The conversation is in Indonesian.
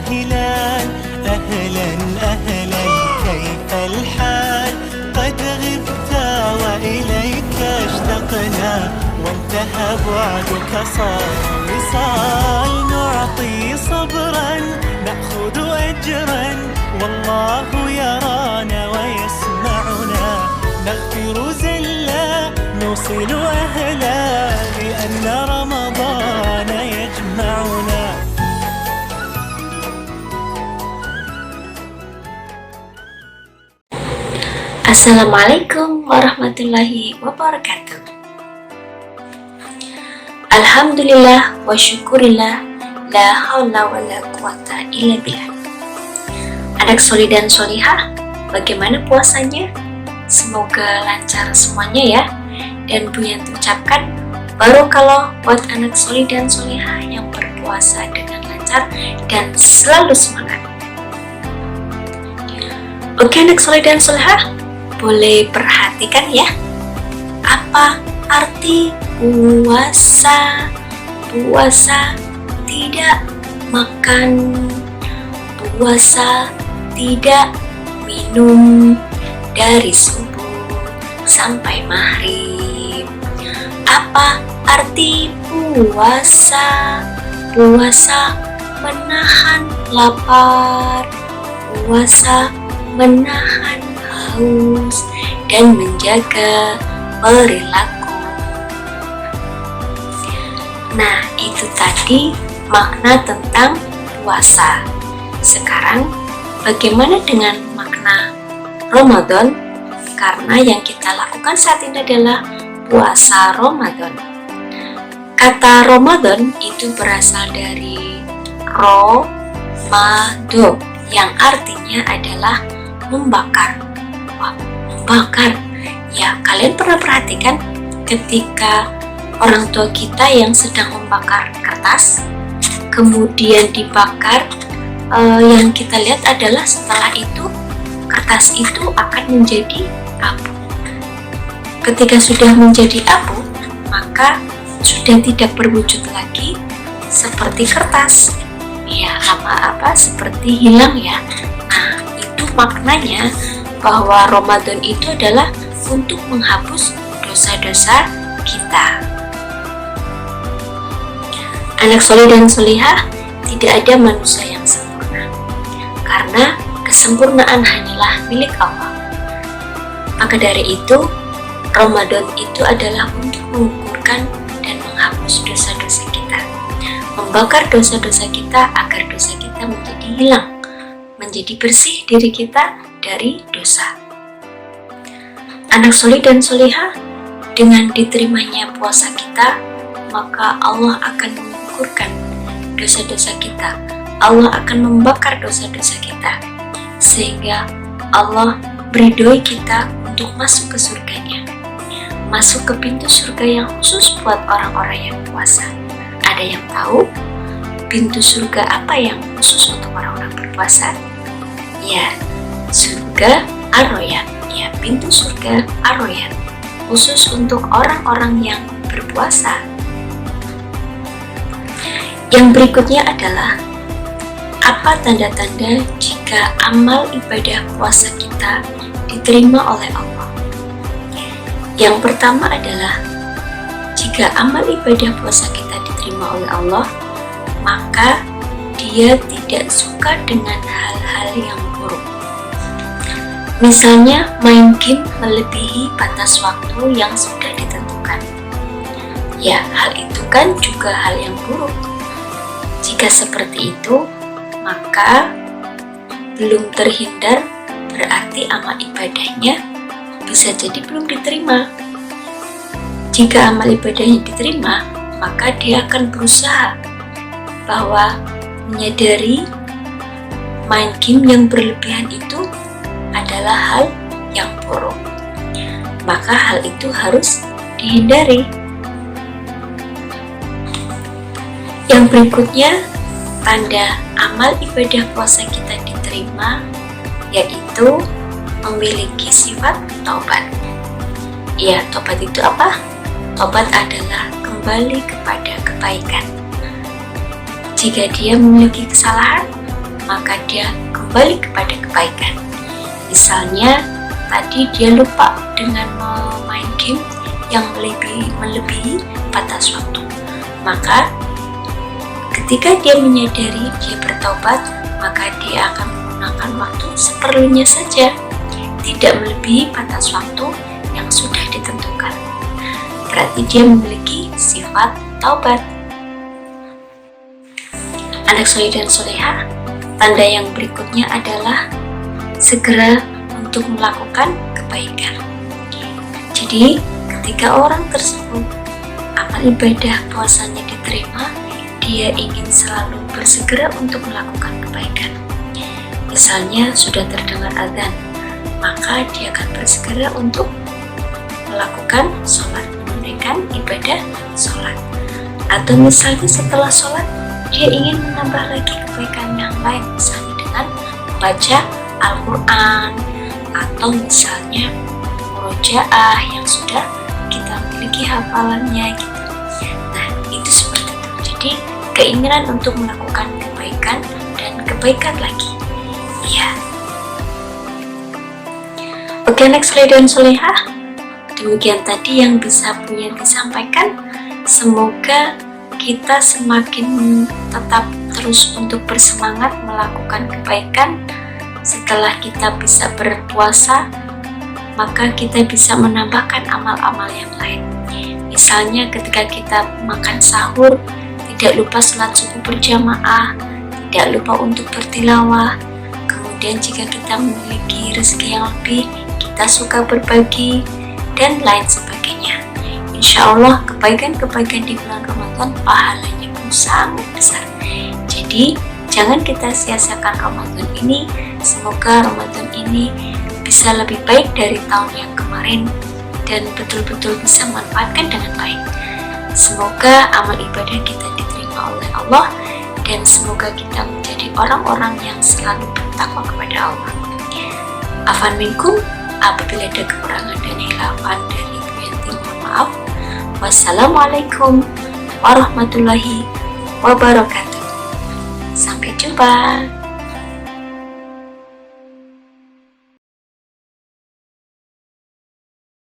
هلال أهلا أهلا كيف الحال قد غبت وإليك اشتقنا وانتهى بعدك صار وصال نعطي صبرا نأخذ أجرا والله يرانا ويسمعنا نغفر زلا نوصل أهلا لأن رمضان يجمعنا. Assalamualaikum warahmatullahi wabarakatuh. Alhamdulillah wa syukurillah, la haula wa la quwata illa billah. Anak solih dan solihah, bagaimana puasanya? Semoga lancar semuanya ya. Dan Bu Yanti ucapkan barokallah buat anak solih dan solihah yang berpuasa dengan lancar dan selalu semangat. Oke anak solih dan solihah, boleh perhatikan ya, apa arti puasa? Puasa tidak makan, puasa tidak minum dari subuh sampai maghrib. Apa arti puasa? Puasa menahan lapar, puasa menahan haus dan menjaga perilaku. Nah, itu tadi makna tentang puasa. Sekarang, bagaimana dengan makna Ramadan? Karena yang kita lakukan saat ini adalah puasa Ramadan. Kata Ramadan itu berasal dari Romado, yang artinya adalah membakar. Wah, membakar. Ya, kalian pernah perhatikan ketika orang tua kita yang sedang membakar kertas, kemudian dibakar, yang kita lihat adalah setelah itu kertas itu akan menjadi abu. Ketika sudah menjadi abu, maka sudah tidak berwujud lagi seperti kertas. Ya, seperti hilang ya. Nah, itu maknanya bahwa Ramadan itu adalah untuk menghapus dosa-dosa kita. Anak soleh dan solihah, tidak ada manusia yang sempurna, karena kesempurnaan hanyalah milik Allah. Maka dari itu, Ramadan itu adalah untuk mengukurkan dan menghapus dosa-dosa kita, membakar dosa-dosa kita agar dosa kita menjadi hilang, menjadi bersih diri kita dari dosa. Anak soleh dan solihah, dengan diterimanya puasa kita, maka Allah akan mengukurkan dosa-dosa kita. Allah akan membakar dosa-dosa kita, sehingga Allah meridhoi kita untuk masuk ke surganya, masuk ke pintu surga yang khusus buat orang-orang yang puasa. Ada yang tahu pintu surga apa yang khusus untuk orang-orang berpuasa? Ya, surga Ar-Royan. Ya, pintu surga Ar-Royan khusus untuk orang-orang yang berpuasa. Yang berikutnya adalah apa tanda-tanda jika amal ibadah puasa kita diterima oleh Allah. Yang pertama adalah jika amal ibadah puasa kita diterima oleh Allah, maka Dia tidak suka dengan hal-hal yang buruk. Misalnya main game melebihi batas waktu yang sudah ditentukan. Ya, hal itu kan juga hal yang buruk. Jika seperti itu, maka belum terhindar, berarti amal ibadahnya bisa jadi belum diterima. Jika amal ibadahnya diterima, maka dia akan berusaha bahwa menyadari main game yang berlebihan itu adalah hal yang buruk. Maka hal itu harus dihindari. Yang berikutnya, tanda amal ibadah puasa kita diterima yaitu memiliki sifat taubat. Ya, taubat itu apa? Taubat adalah kembali kepada kebaikan. Jika dia memiliki kesalahan, maka dia kembali kepada kebaikan. Misalnya tadi dia lupa dengan main game yang melebihi batas waktu, maka ketika dia menyadari, dia bertobat, maka dia akan menggunakan waktu seperlunya saja, tidak melebihi batas waktu yang sudah ditentukan. Berarti dia memiliki sifat taubat. Anak soleh dan soleha, tanda yang berikutnya adalah segera untuk melakukan kebaikan. Jadi ketika orang tersebut amal ibadah puasanya diterima, dia ingin selalu bersegera untuk melakukan kebaikan. Misalnya sudah terdengar azan, maka dia akan bersegera untuk melakukan sholat, menunaikan ibadah sholat. Atau misalnya setelah sholat, dia ingin menambah lagi kebaikan yang lain, misalnya dengan membaca Al-Quran, atau misalnya murojaah yang sudah kita miliki hafalannya gitu. Nah, itu seperti itu. Jadi keinginan untuk melakukan kebaikan dan kebaikan lagi. Ya. Oke, next soleh dan solehah. Demikian tadi yang bisa punya disampaikan. Semoga kita semakin tetap terus untuk bersemangat melakukan kebaikan. Setelah kita bisa berpuasa, maka kita bisa menambahkan amal-amal yang lain. Misalnya ketika kita makan sahur, tidak lupa sholat subuh berjamaah, tidak lupa untuk bertilawah. Kemudian jika kita memiliki rezeki yang lebih, kita suka berbagi, dan lain sebagainya. Insya Allah kebaikan-kebaikan di bulan Ramadan pahalanya pun sangat besar. Jadi jangan kita sia-siakan Ramadan ini. Semoga Ramadan ini bisa lebih baik dari tahun yang kemarin dan betul-betul bisa manfaatkan dengan baik. Semoga amal ibadah kita diterima oleh Allah, dan semoga kita menjadi orang-orang yang selalu bertakwa kepada Allah. Afan minkum, apabila ada kekurangan dan khilafan dari Ibu Yanti, mohon maaf. Wassalamualaikum warahmatullahi wabarakatuh. Sampai jumpa.